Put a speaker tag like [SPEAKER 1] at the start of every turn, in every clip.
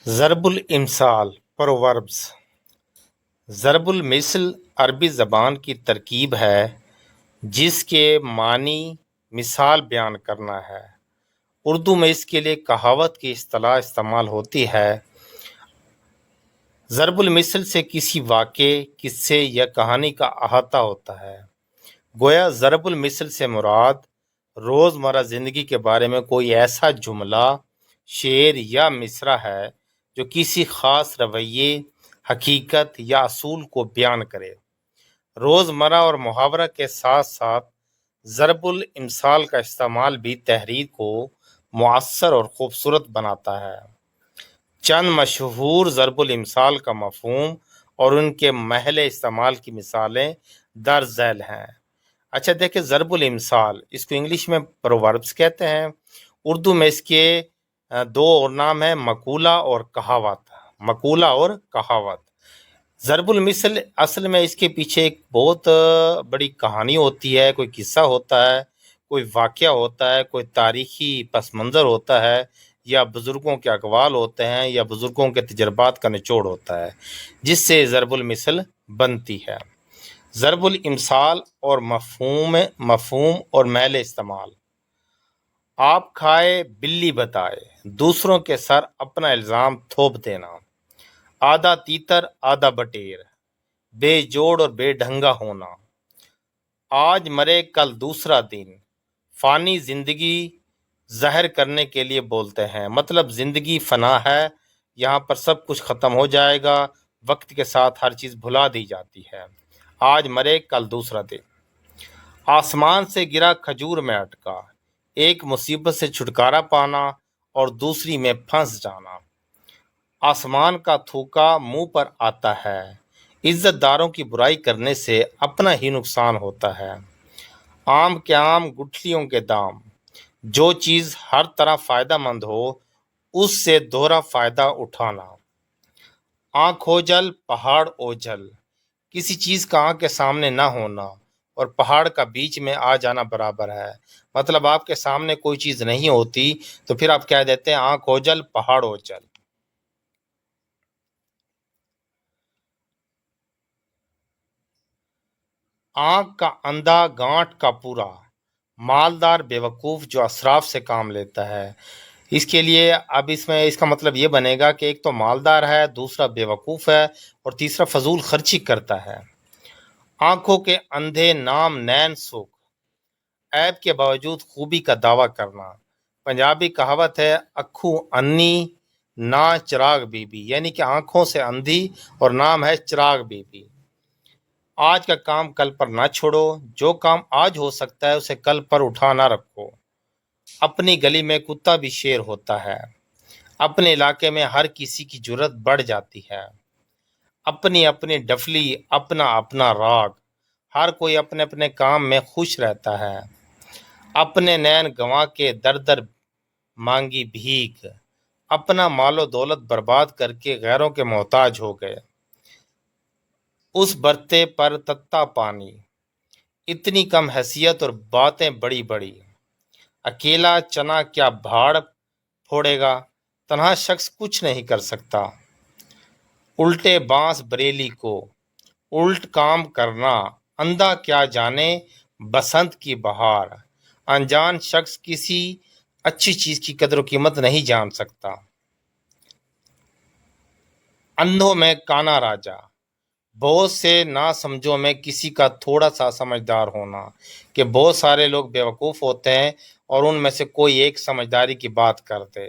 [SPEAKER 1] ضرب الامثال پرووربس۔ ضرب المثل عربی زبان کی ترکیب ہے جس کے معنی مثال بیان کرنا ہے۔ اردو میں اس کے لیے کہاوت کی اصطلاح استعمال ہوتی ہے۔ ضرب المثل سے کسی واقعے، قصے یا کہانی کا احاطہ ہوتا ہے۔ گویا ضرب المثل سے مراد روزمرہ زندگی کے بارے میں کوئی ایسا جملہ، شعر یا مصرع ہے جو کسی خاص رویے، حقیقت یا اصول کو بیان کرے۔ روزمرہ اور محاورہ کے ساتھ ساتھ ضرب الامثال کا استعمال بھی تحریر کو مؤثر اور خوبصورت بناتا ہے۔ چند مشہور ضرب الامثال کا مفہوم اور ان کے محل استعمال کی مثالیں درج ذیل ہیں۔ اچھا دیکھیں، ضرب الامثال اس کو انگلش میں پرووربس کہتے ہیں۔ اردو میں اس کے دو اور نام ہیں، مقولہ اور کہاوت۔ مقولہ اور کہاوت۔ ضرب المثل اصل میں اس کے پیچھے ایک بہت بڑی کہانی ہوتی ہے، کوئی قصہ ہوتا ہے، کوئی واقعہ ہوتا ہے، کوئی تاریخی پس منظر ہوتا ہے، یا بزرگوں کے اقوال ہوتے ہیں، یا بزرگوں کے تجربات کا نچوڑ ہوتا ہے جس سے ضرب المثل بنتی ہے۔ ضرب الامثال اور مفہوم اور محل استعمال۔ آپ کھائے بلی بتائے، دوسروں کے سر اپنا الزام تھوپ دینا، آدھا تیتر آدھا بٹیر، بے جوڑ اور بے ڈھنگا ہونا، آج مرے کل دوسرا دن، فانی زندگی ظاہر کرنے کے لیے بولتے ہیں۔ مطلب زندگی فنا ہے، یہاں پر سب کچھ ختم ہو جائے گا، وقت کے ساتھ ہر چیز بھلا دی جاتی ہے۔ آج مرے کل دوسرا دن۔ آسمان سے گرا کھجور میں اٹکا، ایک مصیبت سے چھٹکارا پانا اور دوسری میں پھنس جانا۔ آسمان کا تھوکا منہ پر آتا ہے، عزت داروں کی برائی کرنے سے اپنا ہی نقصان ہوتا ہے۔ آم کے آم گٹھلیوں کے دام، جو چیز ہر طرح فائدہ مند ہو اس سے دوہرا فائدہ اٹھانا۔ آنکھ اوجل پہاڑ اوجھل، کسی چیز کا آنکھ کے سامنے نہ ہونا اور پہاڑ کا بیچ میں آ جانا برابر ہے۔ مطلب آپ کے سامنے کوئی چیز نہیں ہوتی تو پھر آپ کہہ دیتے ہیں آنکھ اوجل پہاڑ اوجھل۔ آنکھ کا اندھا گانٹھ کا پورا، مالدار بیوقوف جو اسراف سے کام لیتا ہے۔ اس کے لیے اب اس میں اس کا مطلب یہ بنے گا کہ ایک تو مالدار ہے، دوسرا بیوقوف ہے اور تیسرا فضول خرچی کرتا ہے۔ آنکھوں کے اندھے نام نین سکھ، عیب کے باوجود خوبی کا دعویٰ کرنا۔ پنجابی کہاوت ہے اکھوں انی نا چراغ بی بی، یعنی کہ آنکھوں سے اندھی اور نام ہے چراغ بی بی۔ آج کا کام کل پر نہ چھوڑو، جو کام آج ہو سکتا ہے اسے کل پر اٹھا نہ رکھو۔ اپنی گلی میں کتا بھی شیر ہوتا ہے، اپنے علاقے میں ہر کسی کی جرت بڑھ جاتی ہے۔ اپنی اپنی ڈفلی، اپنا اپنا راگ، ہر کوئی اپنے اپنے کام میں خوش رہتا ہے۔ اپنے نین گنوا کے در در مانگی بھیک، اپنا مال و دولت برباد کر کے غیروں کے محتاج ہو گئے۔ اس برتے پر تتا پانی، اتنی کم حیثیت اور باتیں بڑی بڑی۔ اکیلا چنا کیا بھاڑ پھوڑے گا، تنہا شخص کچھ نہیں کر سکتا۔ الٹے بانس بریلی کو، الٹ کام کرنا، اندھا کیا جانے بسنت کی بہار۔ انجان شخص کسی اچھی چیز کی قدر و قیمت نہیں جان سکتا۔ اندھوں میں کانا راجا، بہت سے نا سمجھوں میں کسی کا تھوڑا سا سمجھدار ہونا، کہ بہت سارے لوگ بیوقوف ہوتے ہیں اور ان میں سے کوئی ایک سمجھداری کی بات کرتے،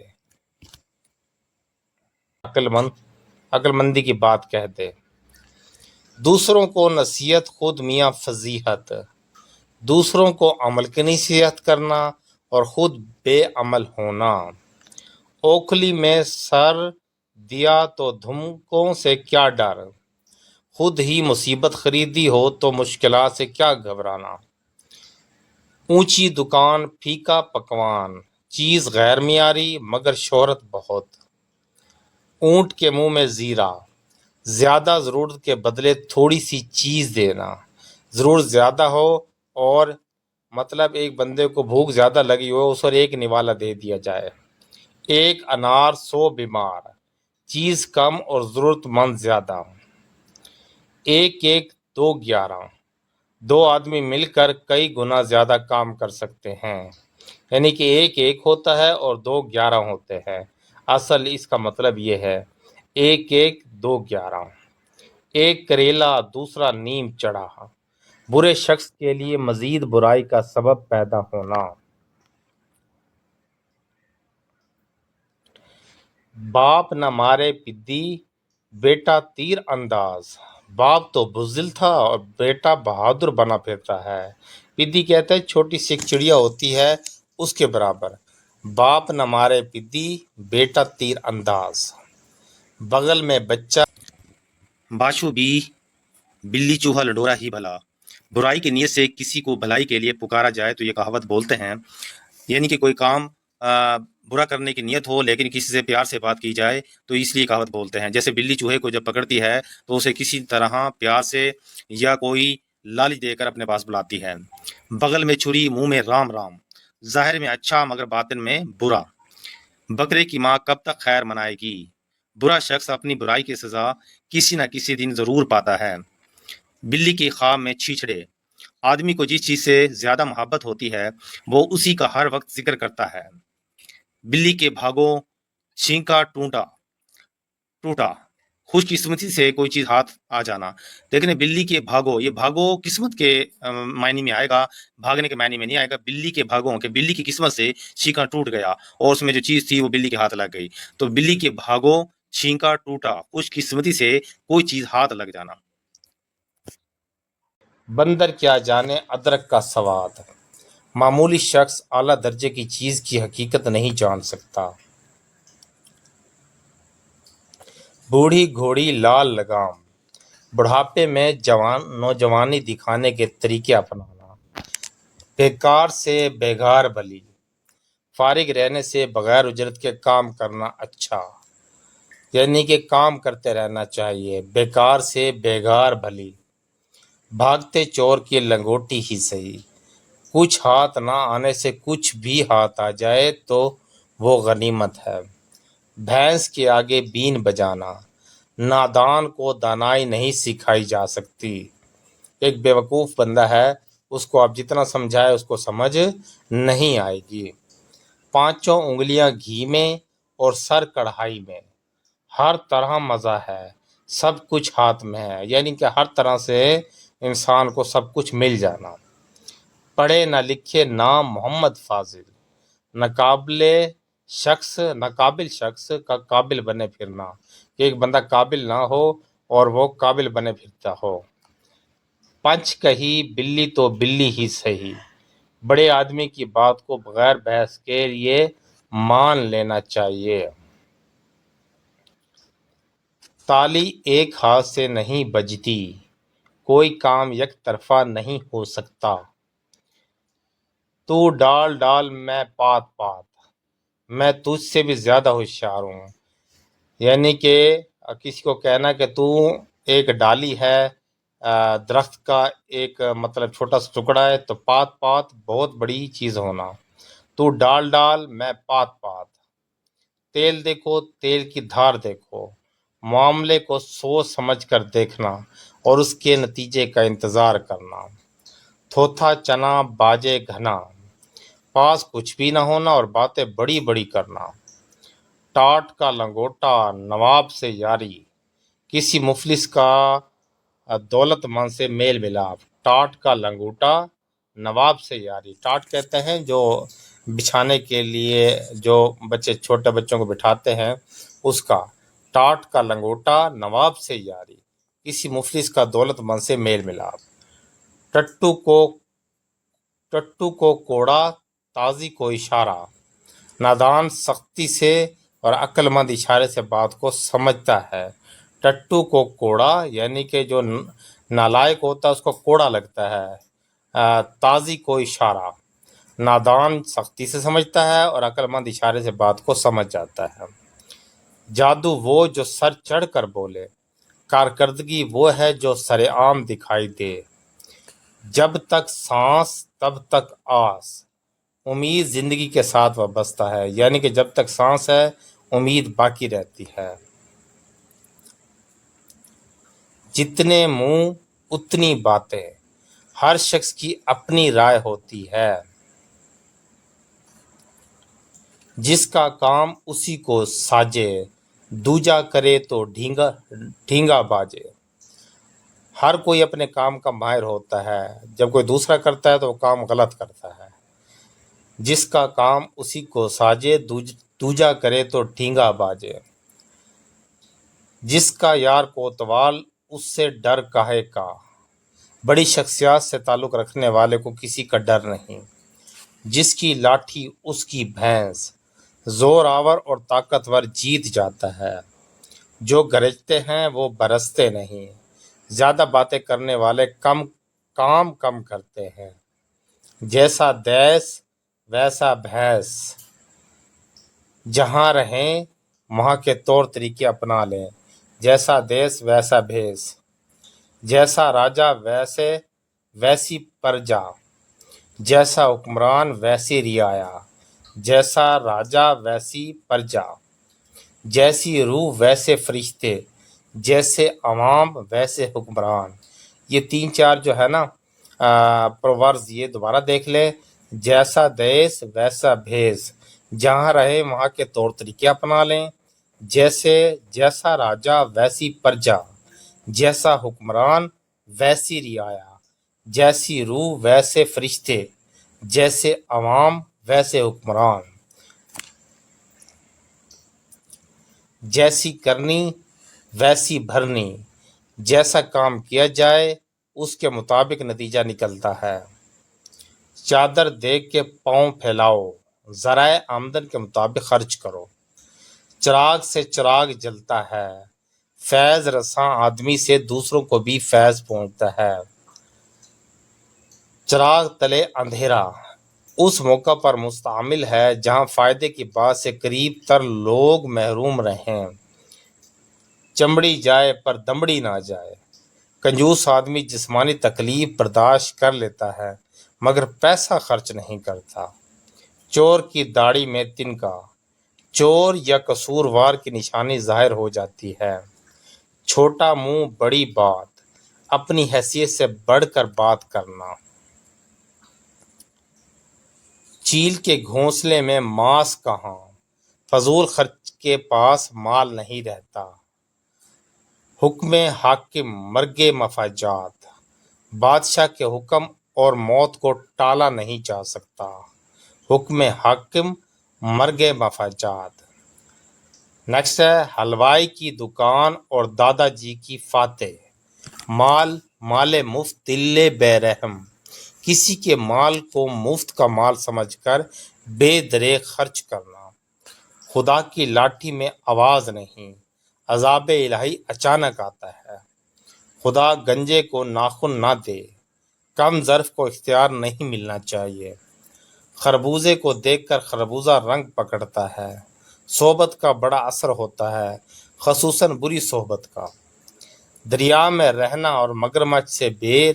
[SPEAKER 1] عقل مندی کی بات کہتے۔ دوسروں کو نصیحت خود میاں فضیحت، دوسروں کو عمل کی نصیحت کرنا اور خود بے عمل ہونا۔ اوکھلی میں سر دیا تو دھمکوں سے کیا ڈر، خود ہی مصیبت خریدی ہو تو مشکلات سے کیا گھبرانا۔ اونچی دکان پھیکا پکوان، چیز غیر معیاری مگر شہرت بہت۔ اونٹ کے منہ میں زیرہ، زیادہ ضرورت کے بدلے تھوڑی سی چیز دینا۔ ضرورت زیادہ ہو اور مطلب ایک بندے کو بھوک زیادہ لگی ہو، اس پر ایک نوالا دے دیا جائے۔ ایک انار 100 بیمار، چیز کم اور ضرورت مند زیادہ، 1 1 2 11، دو آدمی مل کر کئی گنا زیادہ کام کر سکتے ہیں، یعنی کہ 1 1 ہوتا ہے اور 2 11 ہوتے ہیں۔ اصل اس کا مطلب یہ ہے 1 1 2 11۔ ایک کریلا دوسرا نیم چڑھا، برے شخص کے لیے مزید برائی کا سبب پیدا ہونا۔ باپ نہ مارے پدی، بیٹا تیر انداز۔ باپ تو بزدل تھا اور بیٹا بہادر بنا پھرتا ہے۔ پدی کہتا ہے چھوٹی سی ایک چڑیا ہوتی ہے اس کے برابر۔ باپ نہ مارے پدی، بیٹا تیر انداز۔ بغل میں بچہ
[SPEAKER 2] باشو بھی بلی چوہا لڈورا ہی بھلا۔ برائی کی نیت سے کسی کو بھلائی کے لیے پکارا جائے تو یہ کہاوت بولتے ہیں، یعنی کہ کوئی کام برا کرنے کی نیت ہو لیکن کسی سے پیار سے بات کی جائے تو اس لیے کہاوت بولتے ہیں۔ جیسے بلی چوہے کو جب پکڑتی ہے تو اسے کسی طرح پیار سے یا کوئی لالچ دے کر اپنے پاس بلاتی ہے۔ بغل میں چھری منہ میں رام رام، ظاہر میں اچھا مگر باطن میں برا۔ بکرے کی ماں کب تک خیر منائے گی؟ برا شخص اپنی برائی کی سزا کسی نہ کسی دن ضرور پاتا ہے۔ بلی کی خواب میں چھیچڑے، آدمی کو جس چیز سے زیادہ محبت ہوتی ہے وہ اسی کا ہر وقت ذکر کرتا ہے۔ بلی کے بھاگو چھینکا ٹوٹا، خوش قسمتی سے کوئی چیز ہاتھ آ جانا۔ لیکن بلی کے بھاگو، یہ بھاگو قسمت کے معنی میں آئے گا، بھاگنے کے معنی میں نہیں آئے گا۔ بلی کے بھاگو کہ بلی کی قسمت سے چھینکا ٹوٹ گیا اور اس میں جو چیز تھی وہ بلی کے ہاتھ لگ گئی۔ تو بلی کے بھاگو چھینکا ٹوٹا، خوش قسمتی سے کوئی چیز ہاتھ لگ جانا۔
[SPEAKER 1] بندر کیا جانے ادرک کا سواد، معمولی شخص اعلیٰ درجے کی چیز کی حقیقت نہیں جان سکتا۔ بوڑھی گھوڑی لال لگام، بڑھاپے میں نوجوانی دکھانے کے طریقے اپنانا۔ بیکار سے بیگار بھلی، فارغ رہنے سے بغیر اجرت کے کام کرنا اچھا، یعنی کہ کام کرتے رہنا چاہیے۔ بیکار سے بیگار بھلی، بھاگتے چور کی لنگوٹی ہی صحیح، کچھ ہاتھ نہ آنے سے کچھ بھی ہاتھ آ جائے تو وہ غنیمت ہے۔ بھینس کے آگے بین بجانا، نادان کو دانائی نہیں سکھائی جا سکتی۔ ایک بیوقوف بندہ ہے، اس کو آپ جتنا سمجھائے اس کو سمجھ نہیں آئے گی۔ 5 انگلیاں گھی میں اور سر کڑھائی میں، ہر طرح مزہ ہے، سب کچھ ہاتھ میں ہے، یعنی کہ ہر طرح سے انسان کو سب کچھ مل جانا۔ پڑھے نہ لکھے نام محمد فاضل، ناقابل شخص کا قابل بنے پھرنا، کہ ایک بندہ قابل نہ ہو اور وہ قابل بنے پھرتا ہو۔ پنچ کہی بلی تو بلی ہی صحیح، بڑے آدمی کی بات کو بغیر بحث کے یہ مان لینا چاہیے۔ تالی ایک ہاتھ سے نہیں بجتی، کوئی کام یک طرفہ نہیں ہو سکتا۔ تو ڈال ڈال میں پات پات، میں تجھ سے بھی زیادہ ہوشیار ہوں، یعنی کہ کسی کو کہنا کہ تو ایک ڈالی ہے درخت کا، ایک مطلب چھوٹا سا ٹکڑا ہے، تو پات پات بہت بڑی چیز ہونا۔ تو ڈال ڈال میں پات پات، تیل دیکھو تیل کی دھار دیکھو، معاملے کو سوچ سمجھ کر دیکھنا اور اس کے نتیجے کا انتظار کرنا۔ تھوتھا چنا باجے گھنا، پاس کچھ بھی نہ ہونا اور باتیں بڑی بڑی کرنا۔ ٹاٹ کا لنگوٹا نواب سے یاری، کسی مفلس کا دولت مند سے میل ملاپ۔ ٹاٹ کا لنگوٹا نواب سے یاری، ٹاٹ کہتے ہیں جو بچھانے کے لیے جو بچے چھوٹے بچوں کو بٹھاتے ہیں اس کا۔ ٹاٹ کا لنگوٹا نواب سے یاری، کسی مفلس کا دولت مند سے میل ملاپ۔ ٹٹو کو کوڑا تازی کو اشارہ، نادان سختی سے اور عقل مند اشارے سے بات کو سمجھتا ہے۔ ٹٹو کو کوڑا یعنی کہ جو نالائق ہوتا ہے اس کو کوڑا لگتا ہے۔ تازی کو اشارہ، نادان سختی سے سمجھتا ہے اور عقل مند اشارے سے بات کو سمجھ جاتا ہے۔ جادو وہ جو سر چڑھ کر بولے، کارکردگی وہ ہے جو سر عام دکھائی دے۔ جب تک سانس تب تک آس، امید زندگی کے ساتھ وابستہ ہے، یعنی کہ جب تک سانس ہے امید باقی رہتی ہے۔ جتنے منہ اتنی باتیں، ہر شخص کی اپنی رائے ہوتی ہے، جس کا کام اسی کو ساجے، دوجا کرے تو ڈھینگا باجے۔ ہر کوئی اپنے کام کا ماہر ہوتا ہے، جب کوئی دوسرا کرتا ہے تو وہ کام غلط کرتا ہے۔ جس کا کام اسی کو ساجے، دوجا کرے تو ڈھینگا باجے۔ جس کا یار کوتوال، اس سے ڈر کاہے کا۔ بڑی شخصیات سے تعلق رکھنے والے کو کسی کا ڈر نہیں۔ جس کی لاٹھی اس کی بھینس، زور آور اور طاقتور جیت جاتا ہے۔ جو گرجتے ہیں وہ برستے نہیں، زیادہ باتیں کرنے والے کام کم کرتے ہیں۔ جیسا دیس ویسا بھیس، جہاں رہیں وہاں کے طور طریقے اپنا لیں۔ جیسا دیس ویسا بھیس، جیسا راجا ویسی پرجا، جیسا حکمران ویسی رعایا۔ جیسا راجا ویسی پرجا، جیسی روح ویسے فرشتے، جیسے عوام ویسے حکمران۔ یہ 3-4 جو ہے نا پروورز، یہ دوبارہ دیکھ لیں۔ جیسا دیس ویسا بھیس، جہاں رہے وہاں کے طور طریقے اپنا لیں۔ جیسا راجا ویسی پرجا، جیسا حکمران ویسی رعایا۔ جیسی روح ویسے فرشتے، جیسے عوام ویسے حکمران۔ جیسی کرنی ویسی بھرنی، جیسا کام کیا جائے اس کے مطابق نتیجہ نکلتا ہے۔ چادر دیکھ کے پاؤں پھیلاؤ، ذرائع آمدن کے مطابق خرچ کرو۔ چراغ سے چراغ جلتا ہے، فیض رساں آدمی سے دوسروں کو بھی فیض پہنچتا ہے۔ چراغ تلے اندھیرا اس موقع پر مستعمل ہے جہاں فائدے کی بات سے قریب تر لوگ محروم رہیں۔ چمڑی جائے پر دمڑی نہ جائے۔ کنجوس آدمی جسمانی تکلیف برداشت کر لیتا ہے مگر پیسہ خرچ نہیں کرتا۔ چور کی داڑھی میں تنکا، چور یا قصوروار کی نشانی ظاہر ہو جاتی ہے۔ چھوٹا منہ بڑی بات، اپنی حیثیت سے بڑھ کر بات کرنا۔ چیل کے گھونسلے میں ماس کہاں، فضول خرچ کے پاس مال نہیں رہتا۔ حکم حاکم مرگ مفاجات، بادشاہ کے حکم اور موت کو ٹالا نہیں جا سکتا۔ حکم حاکم مرگ مفاجات۔ نیکسٹ ہے حلوائی کی دکان اور دادا جی کی فاتح۔ مال مفت دل بے رحم، کسی کے مال کو مفت کا مال سمجھ کر بے دریغ خرچ کرنا۔ خدا کی لاٹھی میں آواز نہیں، عذاب الہی اچانک آتا ہے۔ خدا گنجے کو ناخن نہ دے، کم ظرف کو اختیار نہیں ملنا چاہیے۔ خربوزے کو دیکھ کر خربوزہ رنگ پکڑتا ہے۔ صحبت کا بڑا اثر ہوتا ہے، خصوصاً بری صحبت کا۔ دریا میں رہنا اور مگرمچھ سے بیر،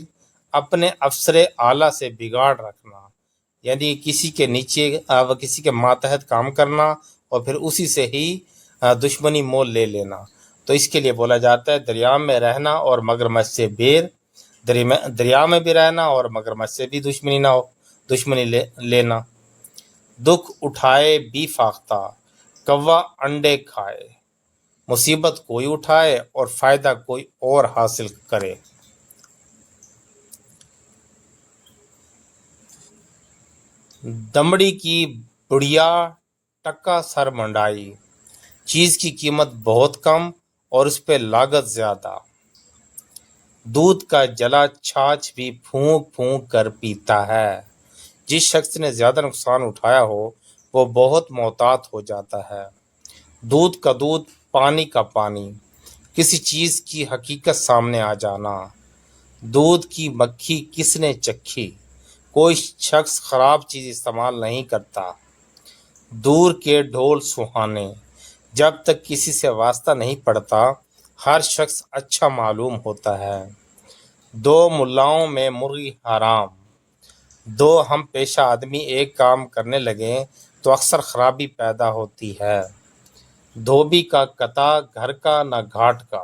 [SPEAKER 1] اپنے افسر اعلیٰ سے بگاڑ رکھنا، یعنی کسی کے نیچے کسی کے ماتحت کام کرنا اور پھر اسی سے ہی دشمنی مول لے لینا۔ تو اس کے لیے بولا جاتا ہے دریا میں رہنا اور مگرمچھ سے بیر، دریا میں بھی رہنا اور مگرمچھ سے بھی دشمنی لینا۔ دکھ اٹھائے بھی فاختہ، کوا انڈے کھائے۔ مصیبت کوئی اٹھائے اور فائدہ کوئی اور حاصل کرے۔ دمڑی کی بڑھیا ٹکا سر منڈائی، چیز کی قیمت بہت کم اور اس پہ لاگت زیادہ۔ دودھ کا جلا چھاچھ بھی پھونک پھونک کر پیتا ہے۔ جس شخص نے زیادہ نقصان اٹھایا ہو وہ بہت محتاط ہو جاتا ہے۔ دودھ کا دودھ، پانی کا پانی، کسی چیز کی حقیقت سامنے آ جانا۔ دودھ کی مکھی کس نے چکھی، کوئی شخص خراب چیز استعمال نہیں کرتا۔ دور کے ڈھول سہانے، جب تک کسی سے واسطہ نہیں پڑتا ہر شخص اچھا معلوم ہوتا ہے۔ دو ملاؤں میں مرغی حرام، دو ہم پیشہ آدمی ایک کام کرنے لگیں تو اکثر خرابی پیدا ہوتی ہے۔ دھوبی کا قطع گھر کا نہ گھاٹ کا،